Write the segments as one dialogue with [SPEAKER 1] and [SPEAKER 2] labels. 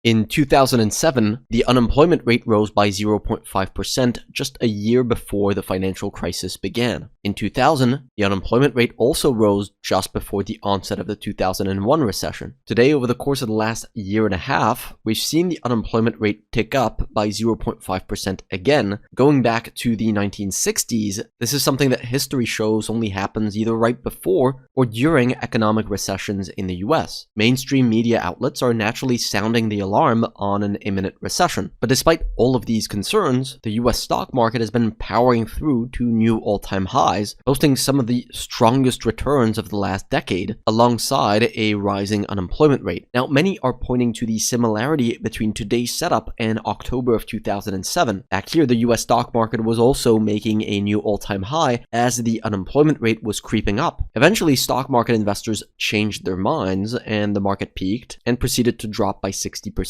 [SPEAKER 1] In 2007, the unemployment rate rose by 0.5% just a year before the financial crisis began. In 2000, the unemployment rate also rose just before the onset of the 2001 recession. Today, over the course of the last year and a half, we've seen the unemployment rate tick up by 0.5% again. Going back to the 1960s, this is something that history shows only happens either right before or during economic recessions in the US. Mainstream media outlets are naturally sounding the alarm on an imminent recession. But despite all of these concerns, the US stock market has been powering through to new all-time highs, posting some of the strongest returns of the last decade, alongside a rising unemployment rate. Now, many are pointing to the similarity between today's setup and October of 2007. Back here, the US stock market was also making a new all-time high as the unemployment rate was creeping up. Eventually, stock market investors changed their minds and the market peaked and proceeded to drop by 60%.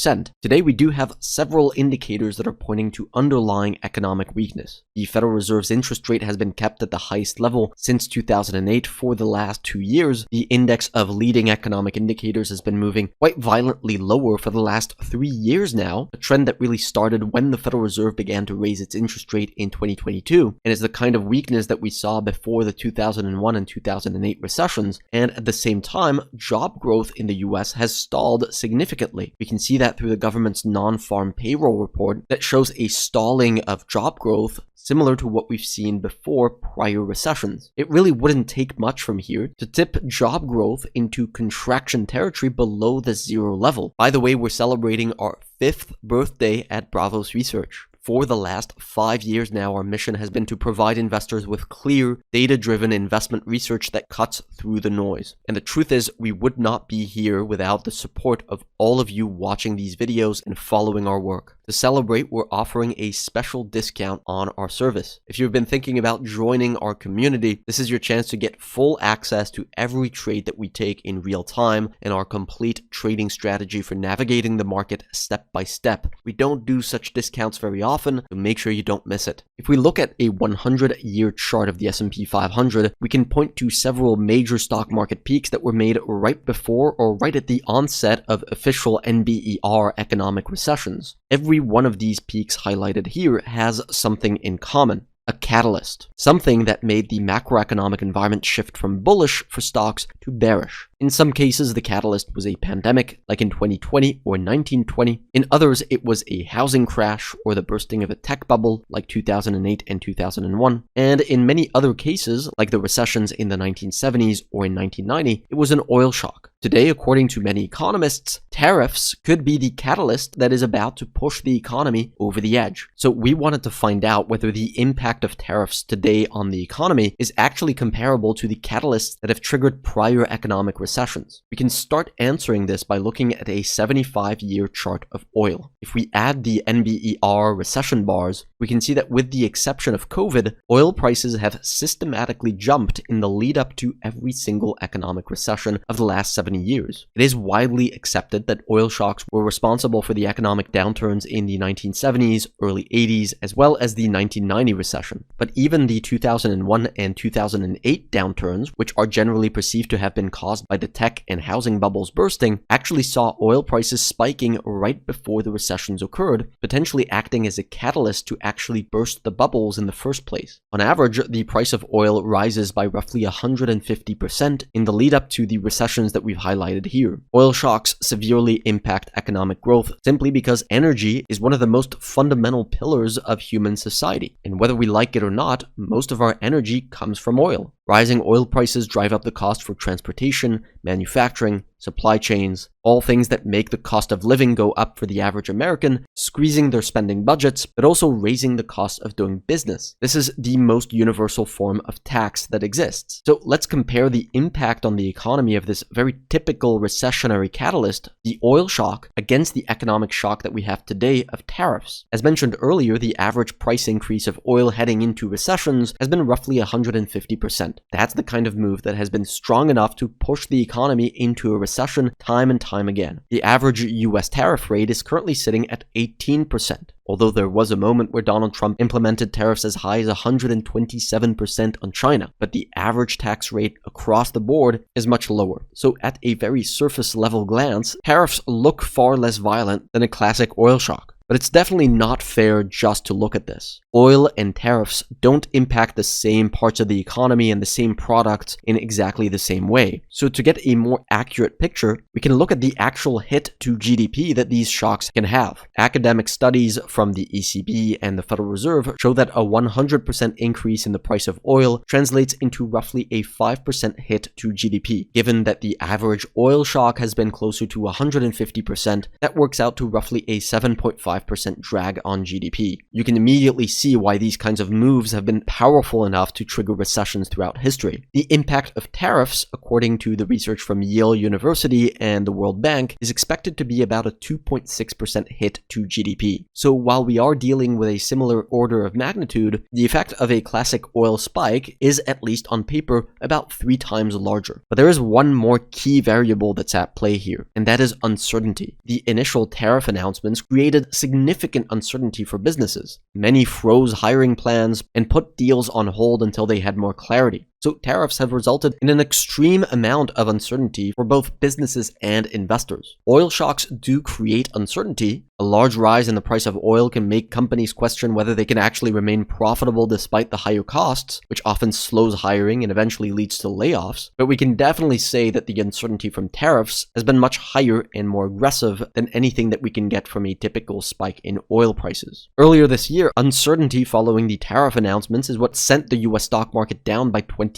[SPEAKER 1] Today, we do have several indicators that are pointing to underlying economic weakness. The Federal Reserve's interest rate has been kept at the highest level since 2008 for the last 2 years. The index of leading economic indicators has been moving quite violently lower for the last 3 years now, a trend that really started when the Federal Reserve began to raise its interest rate in 2022, and is the kind of weakness that we saw before the 2001 and 2008 recessions. And at the same time, job growth in the US has stalled significantly. We can see that through the government's non-farm payroll report that shows a stalling of job growth similar to what we've seen before prior recessions. It really wouldn't take much from here to tip job growth into contraction territory below the zero level. By the way, we're celebrating our 5th birthday at Braavos Research. For the last 5 years now, our mission has been to provide investors with clear, data-driven investment research that cuts through the noise. And the truth is, we would not be here without the support of all of you watching these videos and following our work. To celebrate, we're offering a special discount on our service. If you've been thinking about joining our community, this is your chance to get full access to every trade that we take in real time and our complete trading strategy for navigating the market step by step. We don't do such discounts very often, so make sure you don't miss it. If we look at a 100-year chart of the S&P 500, we can point to several major stock market peaks that were made right before or right at the onset of official NBER economic recessions. Every one of these peaks highlighted here has something in common. A catalyst, something that made the macroeconomic environment shift from bullish for stocks to bearish. In some cases, the catalyst was a pandemic, like in 2020 or 1920. In others, it was a housing crash or the bursting of a tech bubble, like 2008 and 2001. And in many other cases, like the recessions in the 1970s or in 1990, it was an oil shock. Today, according to many economists, tariffs could be the catalyst that is about to push the economy over the edge. So we wanted to find out whether the impact of tariffs today on the economy is actually comparable to the catalysts that have triggered prior economic recessions. We can start answering this by looking at a 75-year chart of oil. If we add the NBER recession bars, we can see that with the exception of COVID, oil prices have systematically jumped in the lead up to every single economic recession of the last 70 years. It is widely accepted that oil shocks were responsible for the economic downturns in the 1970s, early 80s, as well as the 1990 recession. But even the 2001 and 2008 downturns, which are generally perceived to have been caused by the tech and housing bubbles bursting, actually saw oil prices spiking right before the recessions occurred, potentially acting as a catalyst to actually burst the bubbles in the first place. On average, the price of oil rises by roughly 150% in the lead up to the recessions that we've highlighted here. Oil shocks severely impact economic growth simply because energy is one of the most fundamental pillars of human society. And whether we like it or not, most of our energy comes from oil. Rising oil prices drive up the cost for transportation, manufacturing, supply chains, all things that make the cost of living go up for the average American, squeezing their spending budgets, but also raising the cost of doing business. This is the most universal form of tax that exists. So let's compare the impact on the economy of this very typical recessionary catalyst, the oil shock, against the economic shock that we have today of tariffs. As mentioned earlier, the average price increase of oil heading into recessions has been roughly 150%. That's the kind of move that has been strong enough to push the economy into a recession time and time again. The average US tariff rate is currently sitting at 18%. although there was a moment where Donald Trump implemented tariffs as high as 127% on China, but the average tax rate across the board is much lower. So at a very surface level glance, tariffs look far less violent than a classic oil shock. But it's definitely not fair just to look at this. Oil and tariffs don't impact the same parts of the economy and the same products in exactly the same way. So to get a more accurate picture, we can look at the actual hit to GDP that these shocks can have. Academic studies from the ECB and the Federal Reserve show that a 100% increase in the price of oil translates into roughly a 5% hit to GDP. Given that the average oil shock has been closer to 150%, that works out to roughly a 7.5% drag on GDP. You can immediately see why these kinds of moves have been powerful enough to trigger recessions throughout history. The impact of tariffs, according to the research from Yale University and the World Bank, is expected to be about a 2.6% hit to GDP. So while we are dealing with a similar order of magnitude, the effect of a classic oil spike is, at least on paper, about 3 times larger. But there is one more key variable that's at play here, and that is uncertainty. The initial tariff announcements created significant uncertainty for businesses. Many froze hiring plans and put deals on hold until they had more clarity. So tariffs have resulted in an extreme amount of uncertainty for both businesses and investors. Oil shocks do create uncertainty. A large rise in the price of oil can make companies question whether they can actually remain profitable despite the higher costs, which often slows hiring and eventually leads to layoffs. But we can definitely say that the uncertainty from tariffs has been much higher and more aggressive than anything that we can get from a typical spike in oil prices. Earlier this year, uncertainty following the tariff announcements is what sent the US stock market down by 20%.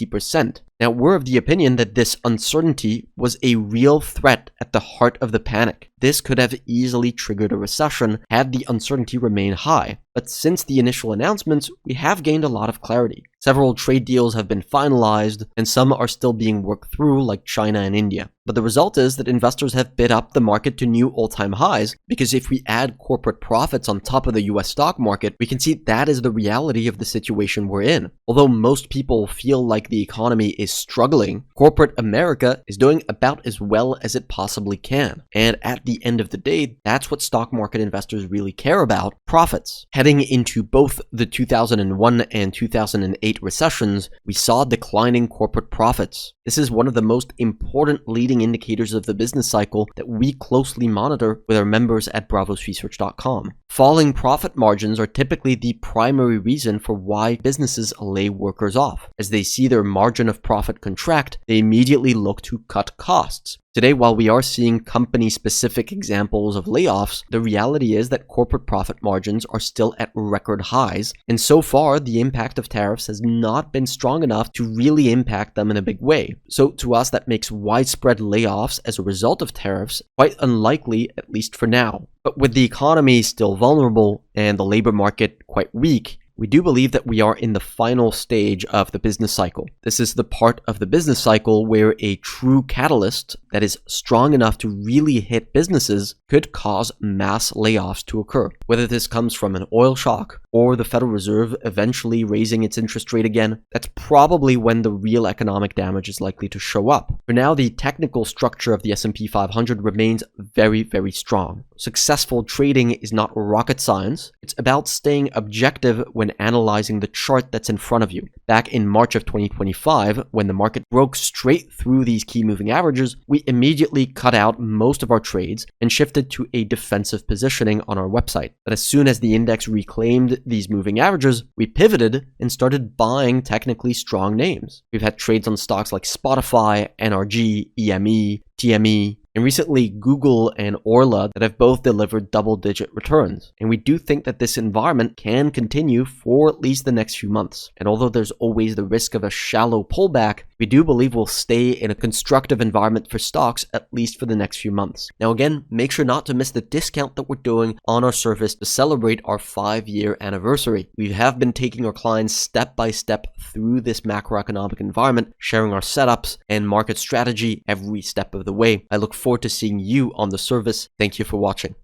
[SPEAKER 1] Now, we're of the opinion that this uncertainty was a real threat at the heart of the panic. This could have easily triggered a recession had the uncertainty remained high. But since the initial announcements, we have gained a lot of clarity. Several trade deals have been finalized, and some are still being worked through, like China and India. But the result is that investors have bid up the market to new all-time highs, because if we add corporate profits on top of the US stock market, we can see that is the reality of the situation we're in. Although most people feel like the economy is struggling, corporate America is doing about as well as it possibly can. And at the end of the day, that's what stock market investors really care about: profits. Heading into both the 2001 and 2008 recessions, we saw declining corporate profits. This is one of the most important leading indicators of the business cycle that we closely monitor with our members at BravosResearch.com. Falling profit margins are typically the primary reason for why businesses lay workers off. As they see their margin of profit contract, they immediately look to cut costs. Today, while we are seeing company-specific examples of layoffs, the reality is that corporate profit margins are still at record highs, and so far, the impact of tariffs has not been strong enough to really impact them in a big way. So to us, that makes widespread layoffs as a result of tariffs quite unlikely, at least for now. But with the economy still vulnerable and the labor market quite weak, we do believe that we are in the final stage of the business cycle. This is the part of the business cycle where a true catalyst that is strong enough to really hit businesses could cause mass layoffs to occur. Whether this comes from an oil shock or the Federal Reserve eventually raising its interest rate again, that's probably when the real economic damage is likely to show up. For now, the technical structure of the S&P 500 remains very, very strong. Successful trading is not rocket science. It's about staying objective when analyzing the chart that's in front of you. Back in March of 2025, when the market broke straight through these key moving averages, we immediately cut out most of our trades and shifted to a defensive positioning on our website. But as soon as the index reclaimed these moving averages, we pivoted and started buying technically strong names. We've had trades on stocks like Spotify, NRG, EME, TME, and recently Google and Orla that have both delivered double-digit returns. And we do think that this environment can continue for at least the next few months. And although there's always the risk of a shallow pullback, we do believe we'll stay in a constructive environment for stocks at least for the next few months. Now again, make sure not to miss the discount that we're doing on our service to celebrate our 5-year anniversary. We have been taking our clients step by step through this macroeconomic environment, sharing our setups and market strategy every step of the way. I look forward to seeing you on the service. Thank you for watching.